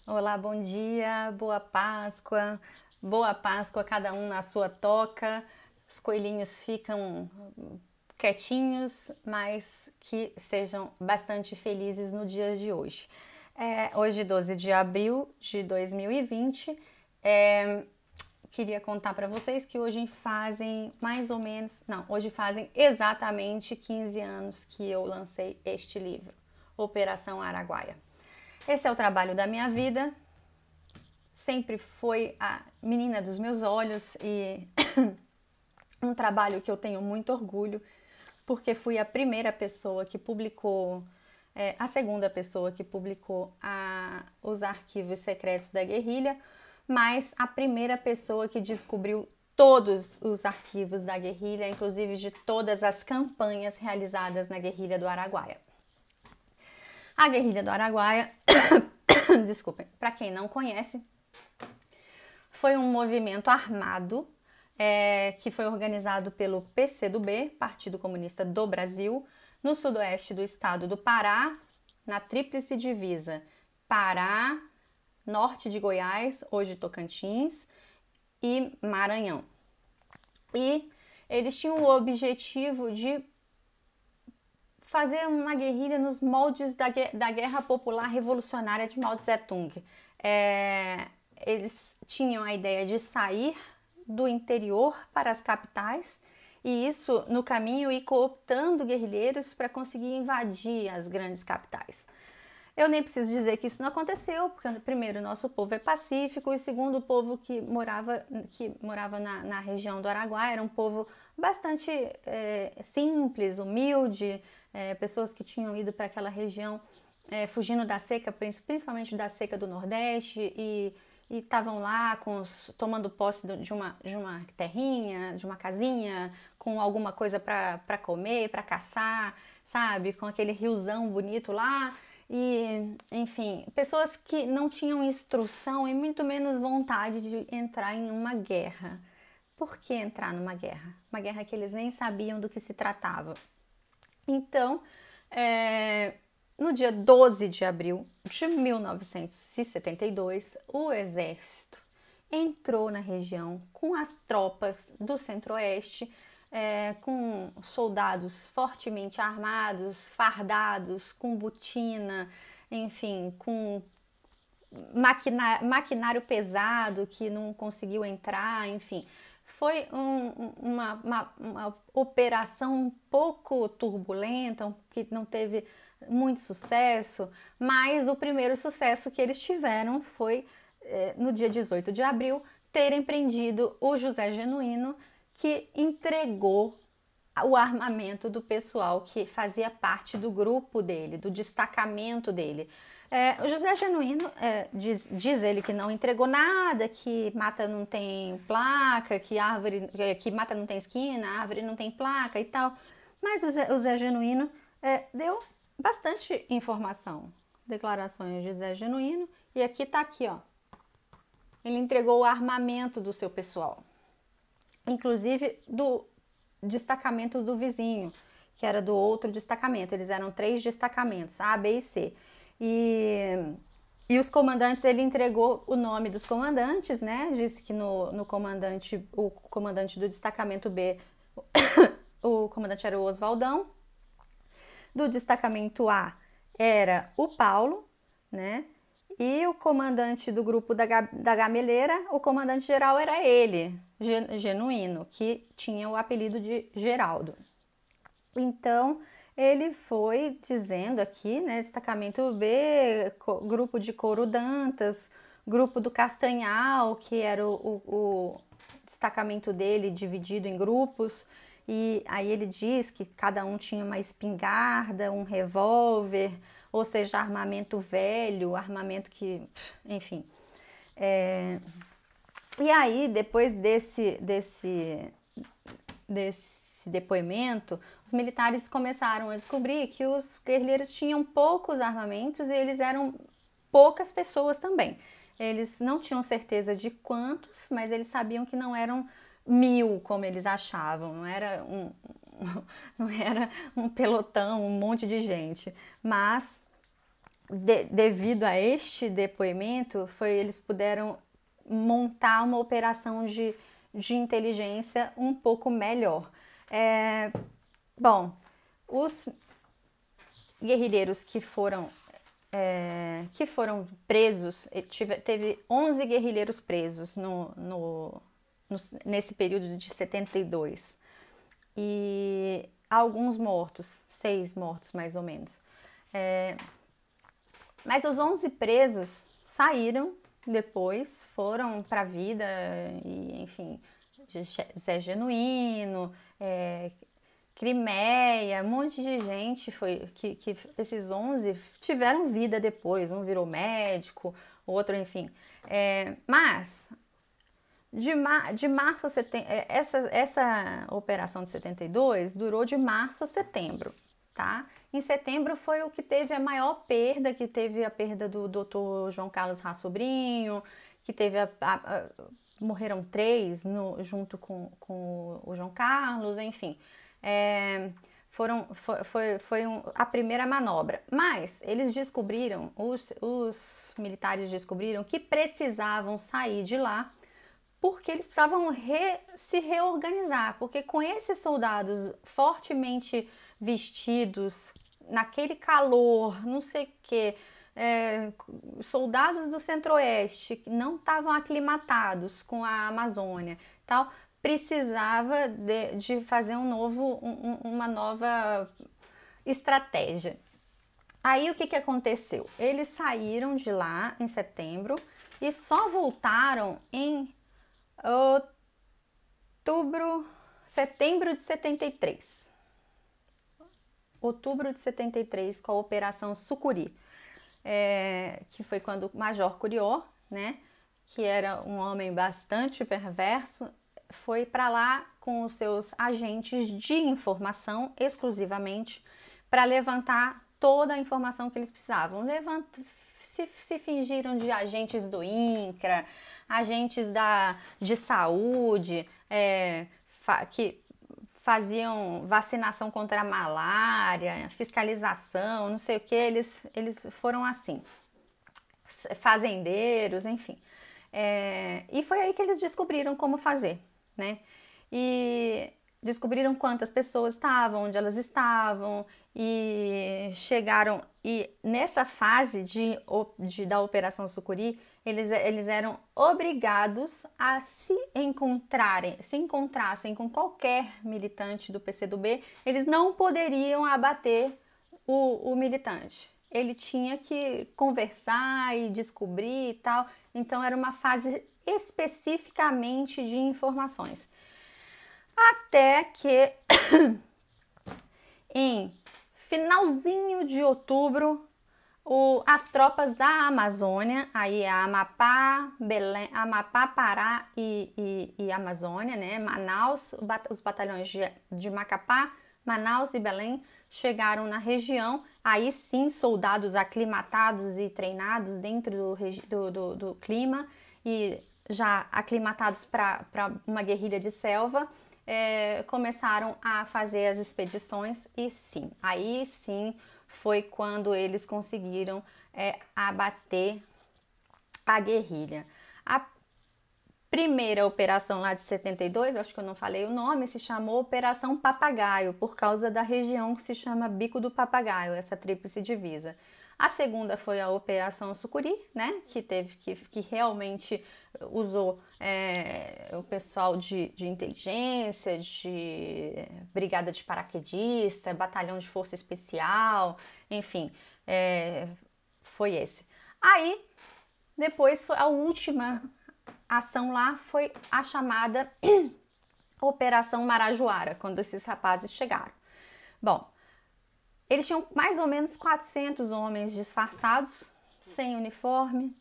Olá, bom dia, boa Páscoa, cada um na sua toca. Os coelhinhos ficam quietinhos, mas que sejam bastante felizes no dia de hoje. Hoje, 12 de abril de 2020, queria contar para vocês que hoje fazem mais ou menos, não, hoje fazem exatamente 15 anos que eu lancei este livro, Operação Araguaia. Esse é o trabalho da minha vida, sempre foi a menina dos meus olhos e um trabalho que eu tenho muito orgulho, porque fui a primeira pessoa que publicou, a segunda pessoa que publicou os arquivos secretos da guerrilha, mas a primeira pessoa que descobriu todos os arquivos da guerrilha, inclusive de todas as campanhas realizadas na guerrilha do Araguaia. A guerrilha do Araguaia, desculpem, para quem não conhece, foi um movimento armado que foi organizado pelo PCdoB, Partido Comunista do Brasil, no sudoeste do estado do Pará, na tríplice divisa Pará, norte de Goiás, hoje Tocantins, e Maranhão. E eles tinham o objetivo de fazer uma guerrilha nos moldes da Guerra Popular Revolucionária de Mao Tse-tung. Eles tinham a ideia de sair do interior para as capitais e isso no caminho ir cooptando guerrilheiros para conseguir invadir as grandes capitais. Eu nem preciso dizer que isso não aconteceu, porque primeiro, nosso povo é pacífico e segundo, o povo que morava na região do Araguaia era um povo bastante simples, humilde, pessoas que tinham ido para aquela região fugindo da seca, principalmente da seca do Nordeste, e estavam lá tomando posse de uma terrinha, de uma casinha, com alguma coisa para comer, para caçar, sabe? Com aquele riozão bonito lá. E, enfim, pessoas que não tinham instrução e muito menos vontade de entrar em uma guerra. Por que entrar numa guerra? Uma guerra que eles nem sabiam do que se tratava. Então, no dia 12 de abril de 1972, o exército entrou na região com as tropas do centro-oeste, com soldados fortemente armados, fardados, com botina, enfim, com maquinário pesado que não conseguiu entrar, enfim. Foi uma operação um pouco turbulenta, que não teve muito sucesso, mas o primeiro sucesso que eles tiveram foi, no dia 18 de abril, terem prendido o José Genuíno, que entregou o armamento do pessoal que fazia parte do grupo dele, do destacamento dele. O José Genuíno diz ele que não entregou nada, que mata não tem placa, que mata não tem esquina, árvore não tem placa e tal. Mas o José Genuíno deu bastante informação, declarações de José Genuíno, e aqui tá aqui, ó. Ele entregou o armamento do seu pessoal, inclusive do destacamento do vizinho, que era do outro destacamento. Eles eram 3 destacamentos, A, B e C. E os comandantes, ele entregou o nome dos comandantes, né? Disse que o comandante do destacamento B, o comandante era o Oswaldão. Do destacamento A era o Paulo, né? E o comandante do grupo da Gameleira, o comandante geral era ele, Genuíno, que tinha o apelido de Geraldo. Então, ele foi dizendo aqui, né, destacamento B, grupo de Couro Dantas, grupo do Castanhal, que era o destacamento dele dividido em grupos, e aí ele diz que cada um tinha uma espingarda, um revólver, ou seja, armamento velho, armamento que, enfim. E aí, depois desse depoimento, os militares começaram a descobrir que os guerrilheiros tinham poucos armamentos e eles eram poucas pessoas também. Eles não tinham certeza de quantos, mas eles sabiam que não eram 1000, como eles achavam, não era um pelotão, um monte de gente, mas devido a este depoimento, eles puderam montar uma operação de inteligência um pouco melhor. Bom, os guerrilheiros que foram presos, teve 11 guerrilheiros presos nesse período de 72 e alguns mortos, 6 mortos mais ou menos. Mas os 11 presos saíram depois, foram para a vida, e, enfim, Zé Genuíno, Crimeia, um monte de gente que esses 11 tiveram vida depois, um virou médico, outro, enfim. Mas de março a setembro, essa operação de 72 durou de março a setembro, tá? Em setembro foi o que teve a maior perda, que teve a perda do Dr. João Carlos Raas Sobrinho, que teve morreram 3 junto com o João Carlos, enfim. Foi a primeira manobra, mas eles descobriram, os militares descobriram que precisavam sair de lá porque eles precisavam se reorganizar, porque com esses soldados fortemente vestidos, naquele calor, não sei o que, soldados do Centro-Oeste que não estavam aclimatados com a Amazônia, tal, precisava de fazer uma nova estratégia. Aí o que aconteceu? Eles saíram de lá em setembro e só voltaram em setembro de 73. Outubro de 73, com a Operação Sucuri, que foi quando o Major Curió, né, que era um homem bastante perverso, foi para lá com os seus agentes de informação exclusivamente para levantar toda a informação que eles precisavam. Se fingiram de agentes do INCRA, agentes de saúde, que faziam vacinação contra a malária, fiscalização, não sei o que, eles foram assim, fazendeiros, enfim. E foi aí que eles descobriram como fazer, né? E descobriram quantas pessoas estavam, onde elas estavam, e chegaram, e nessa fase da Operação Sucuri, eles eram obrigados a se encontrassem com qualquer militante do PCdoB, eles não poderiam abater o militante. Ele tinha que conversar e descobrir e tal, então era uma fase especificamente de informações. Até que em finalzinho de outubro, as tropas da Amazônia, aí a Amapá, Belém, Amapá, Pará e Amazônia, né? Manaus, os batalhões de Macapá, Manaus e Belém chegaram na região. Aí sim, soldados aclimatados e treinados dentro do clima e já aclimatados para uma guerrilha de selva, começaram a fazer as expedições e sim, aí sim foi quando eles conseguiram abater a guerrilha. A primeira operação lá de 72, acho que eu não falei o nome, se chamou Operação Papagaio, por causa da região que se chama Bico do Papagaio, essa tríplice divisa. A segunda foi a Operação Sucuri, né, que realmente usou o pessoal de inteligência, de brigada de paraquedista, batalhão de força especial, enfim, foi esse. Aí, depois, a última ação lá foi a chamada Operação Marajoara, quando esses rapazes chegaram. Bom, eles tinham mais ou menos 400 homens disfarçados, sem uniforme,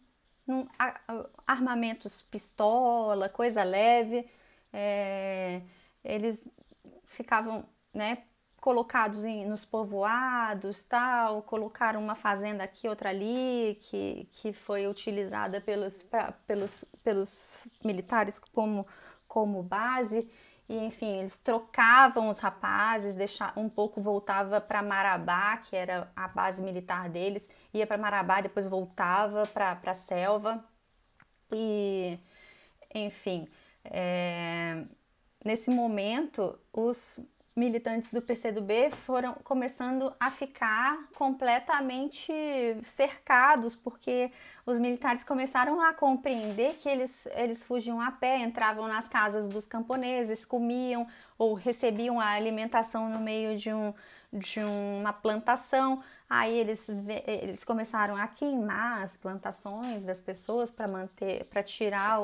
armamentos pistola, coisa leve. Eles ficavam, né, colocados nos povoados, tal, colocaram uma fazenda aqui, outra ali, que foi utilizada pelos militares como base. e enfim, eles trocavam os rapazes, um pouco voltava para Marabá, que era a base militar deles, ia para Marabá, depois voltava para a selva, e enfim, nesse momento, os militantes do PCdoB foram começando a ficar completamente cercados, porque os militares começaram a compreender que eles fugiam a pé, entravam nas casas dos camponeses, comiam ou recebiam a alimentação no meio de uma plantação. Aí eles começaram a queimar as plantações das pessoas para tirar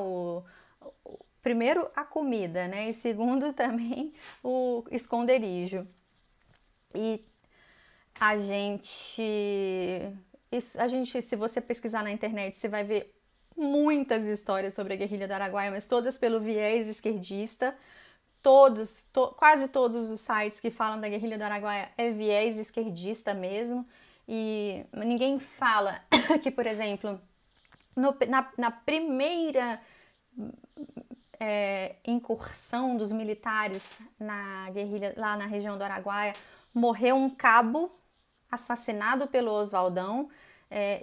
primeiro a comida, né? E segundo também o esconderijo. E a gente, se você pesquisar na internet, você vai ver muitas histórias sobre a guerrilha do Araguaia, mas todas pelo viés esquerdista. Quase todos os sites que falam da guerrilha do Araguaia é viés esquerdista mesmo. E ninguém fala que, por exemplo, na primeira incursão dos militares na guerrilha lá na região do Araguaia, morreu um cabo assassinado pelo Oswaldão,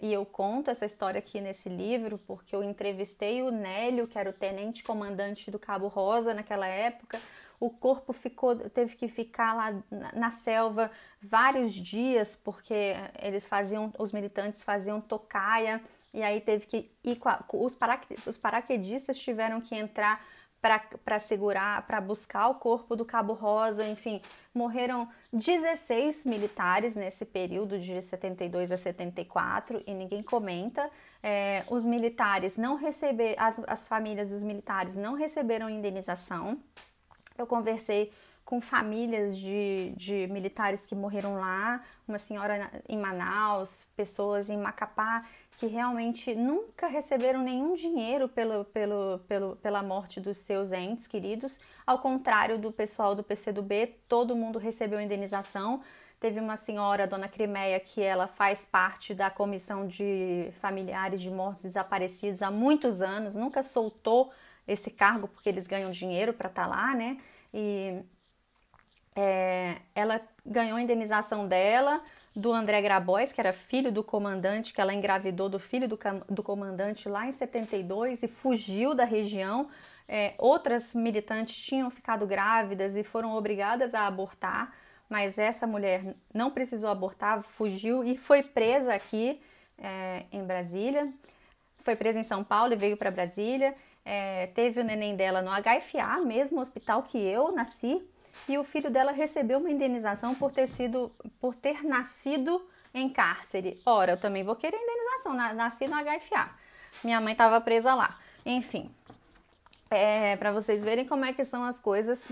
e eu conto essa história aqui nesse livro porque eu entrevistei o Nélio, que era o tenente-comandante do Cabo Rosa naquela época. O corpo teve que ficar lá na selva vários dias porque os militantes faziam tocaia. E aí teve que ir os paraquedistas tiveram que entrar para segurar, para buscar o corpo do Cabo Rosa. Enfim, morreram 16 militares nesse período de 72 a 74 e ninguém comenta. Os militares não receberam, as famílias dos militares não receberam indenização. Eu conversei com famílias de militares que morreram lá, uma senhora em Manaus, pessoas em Macapá, que realmente nunca receberam nenhum dinheiro pela morte dos seus entes queridos. Ao contrário do pessoal do PCdoB, todo mundo recebeu indenização. Teve uma senhora, Dona Crimeia, que ela faz parte da comissão de familiares de mortos desaparecidos há muitos anos, nunca soltou esse cargo porque eles ganham dinheiro para estar lá, né? E ela ganhou a indenização dela, do André Grabois, que era filho do comandante, que ela engravidou do filho do comandante lá em 72 e fugiu da região. Outras militantes tinham ficado grávidas e foram obrigadas a abortar, mas essa mulher não precisou abortar, fugiu e foi presa aqui em Brasília. Foi presa em São Paulo e veio para Brasília. Teve o neném dela no HFA, mesmo hospital que eu nasci. E o filho dela recebeu uma indenização por ter nascido em cárcere. Ora, eu também vou querer indenização, nasci no HFA. Minha mãe estava presa lá. Enfim, para vocês verem como é que são as coisas,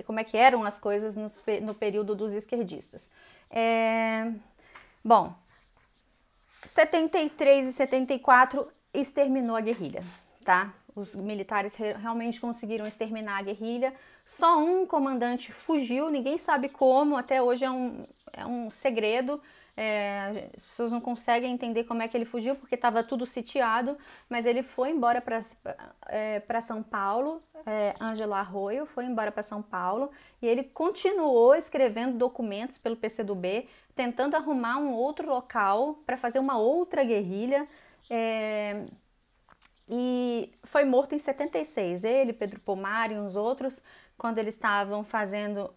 como é que eram as coisas no período dos esquerdistas. Bom, 73 e 74 exterminou a guerrilha, tá? Os militares realmente conseguiram exterminar a guerrilha. Só um comandante fugiu, ninguém sabe como, até hoje é um segredo. As pessoas não conseguem entender como é que ele fugiu, porque estava tudo sitiado, mas ele foi embora para São Paulo. Ângelo Arroio foi embora para São Paulo e ele continuou escrevendo documentos pelo PCdoB, tentando arrumar um outro local para fazer uma outra guerrilha. E foi morto em 76, ele, Pedro Pomar e uns outros, quando eles estavam fazendo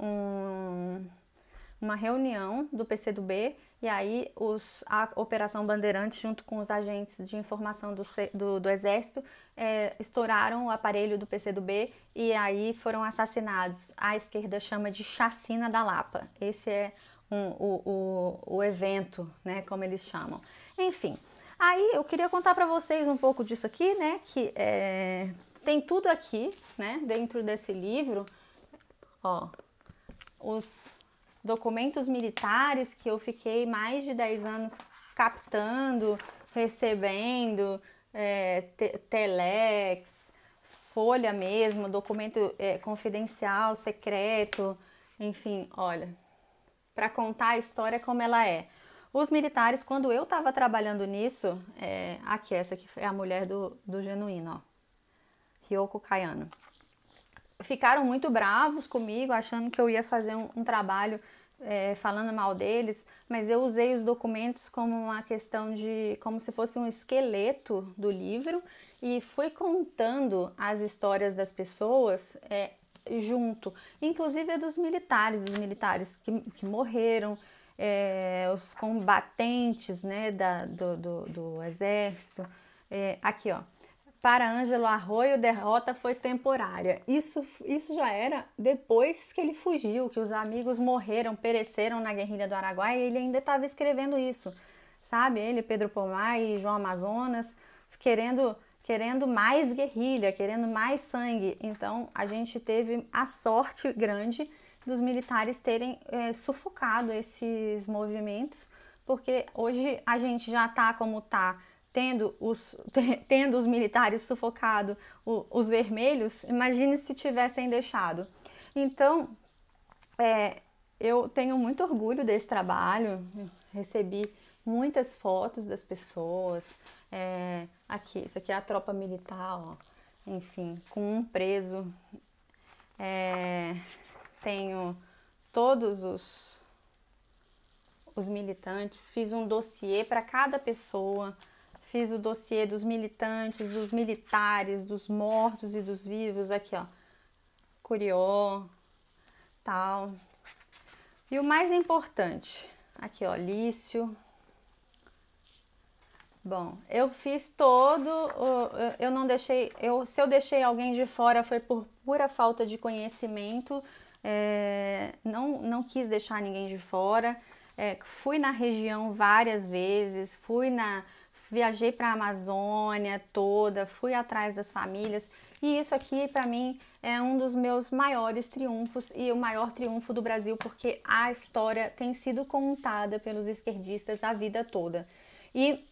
uma reunião do PCdoB, e aí a Operação Bandeirantes, junto com os agentes de informação do Exército, estouraram o aparelho do PCdoB e aí foram assassinados. A esquerda chama de Chacina da Lapa. Esse é o evento, né, como eles chamam. Enfim. Aí eu queria contar para vocês um pouco disso aqui, né, que tem tudo aqui, né, dentro desse livro, ó, os documentos militares que eu fiquei mais de 10 anos captando, recebendo, telex, folha mesmo, documento confidencial, secreto, enfim, olha, para contar a história como ela é. Os militares, quando eu estava trabalhando nisso, aqui, essa aqui é a mulher do Genuíno, ó, Ryoko Kayano. ficaram muito bravos comigo, achando que eu ia fazer um trabalho falando mal deles, mas eu usei os documentos como uma questão de, como se fosse um esqueleto do livro, e fui contando as histórias das pessoas junto, inclusive a dos militares que morreram, os combatentes, né, do exército. Aqui, ó. Para Ângelo Arroio, derrota foi temporária. Isso já era depois que ele fugiu, que os amigos morreram, pereceram na guerrilha do Araguaia, e ele ainda estava escrevendo isso, sabe? Ele, Pedro Pomar e João Amazonas, querendo mais guerrilha, querendo mais sangue. Então, a gente teve a sorte grande dos militares terem sufocado esses movimentos, porque hoje a gente já está como está, tendo os militares sufocado os vermelhos. Imagine se tivessem deixado. Então, eu tenho muito orgulho desse trabalho, recebi muitas fotos das pessoas, aqui, isso aqui é a tropa militar, ó, enfim, com um preso, tenho todos os militantes, fiz um dossiê para cada pessoa, fiz o dossiê dos militantes, dos militares, dos mortos e dos vivos, aqui ó, Curió, tal. E o mais importante, aqui ó, Lício. Bom, eu fiz eu não deixei, se eu deixei alguém de fora foi por pura falta de conhecimento, não quis deixar ninguém de fora, fui na região várias vezes, viajei para a Amazônia toda, fui atrás das famílias, e isso aqui para mim é um dos meus maiores triunfos e o maior triunfo do Brasil, porque a história tem sido contada pelos esquerdistas a vida toda. E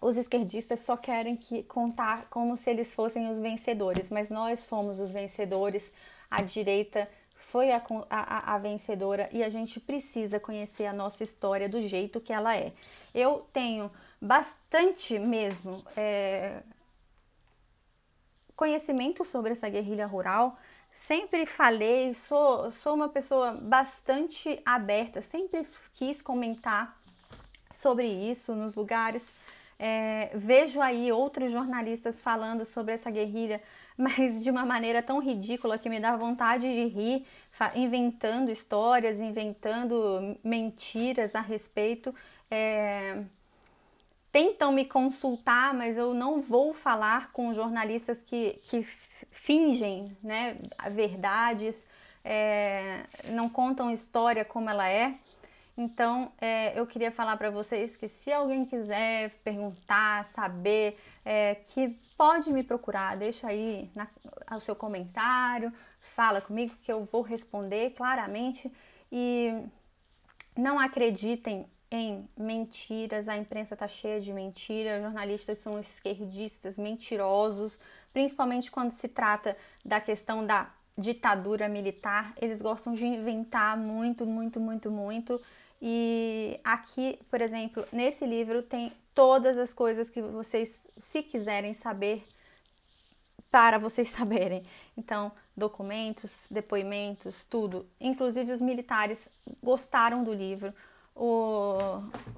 os esquerdistas só querem contar como se eles fossem os vencedores, mas nós fomos os vencedores, a direita foi a vencedora, e a gente precisa conhecer a nossa história do jeito que ela é. Eu tenho bastante mesmo conhecimento sobre essa guerrilha rural, sempre falei, sou uma pessoa bastante aberta, sempre quis comentar sobre isso nos lugares. Vejo aí outros jornalistas falando sobre essa guerrilha, mas de uma maneira tão ridícula que me dá vontade de rir, inventando histórias, inventando mentiras a respeito. Tentam me consultar, mas eu não vou falar com jornalistas que fingem, né, verdades, não contam história como ela é. Então, eu queria falar para vocês que se alguém quiser perguntar, saber, que pode me procurar, deixa aí o seu comentário, fala comigo que eu vou responder claramente. E não acreditem em mentiras, a imprensa está cheia de mentiras, jornalistas são esquerdistas, mentirosos, principalmente quando se trata da questão da ditadura militar, eles gostam de inventar muito, muito, muito, muito. E aqui, por exemplo, nesse livro tem todas as coisas que vocês, se quiserem saber, para vocês saberem. Então, documentos, depoimentos, tudo. Inclusive os militares gostaram do livro.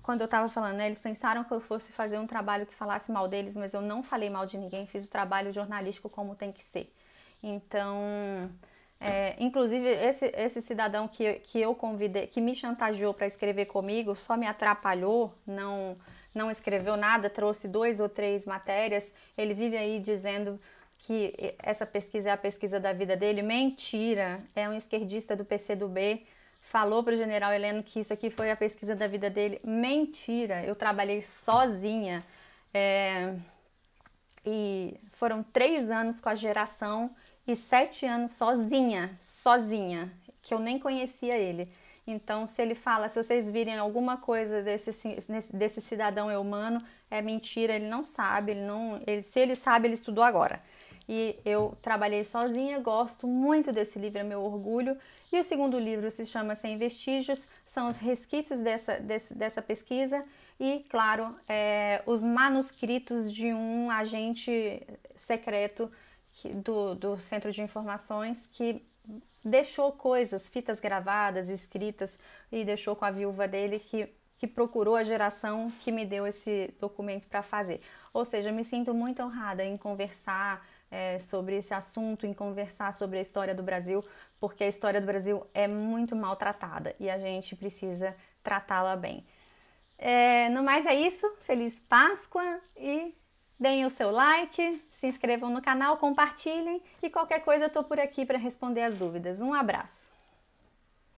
Quando eu estava falando, né, eles pensaram que eu fosse fazer um trabalho que falasse mal deles, mas eu não falei mal de ninguém, fiz o trabalho jornalístico como tem que ser. Então, inclusive esse cidadão que eu convidei, que me chantageou para escrever comigo, só me atrapalhou, não escreveu nada, trouxe 2 ou 3 matérias. Ele vive aí dizendo que essa pesquisa é a pesquisa da vida dele. Mentira, é um esquerdista do PCdoB. Falou para o general Heleno que isso aqui foi a pesquisa da vida dele. Mentira, eu trabalhei sozinha. E foram 3 anos com a geração e 7 anos sozinha, que eu nem conhecia ele. Então, se ele fala, se vocês virem alguma coisa desse cidadão humano, é mentira, ele não sabe, se ele sabe, ele estudou agora. E eu trabalhei sozinha, gosto muito desse livro, é meu orgulho. E o segundo livro se chama Sem Vestígios, são os resquícios dessa pesquisa e, claro, os manuscritos de um agente secreto do Centro de Informações, que deixou coisas, fitas gravadas, escritas, e deixou com a viúva dele que procurou a geração que me deu esse documento para fazer. Ou seja, me sinto muito honrada em conversar sobre esse assunto, em conversar sobre a história do Brasil, porque a história do Brasil é muito maltratada e a gente precisa tratá-la bem. No mais é isso, Feliz Páscoa e deem o seu like, se inscrevam no canal, compartilhem e qualquer coisa eu tô por aqui para responder as dúvidas. Um abraço!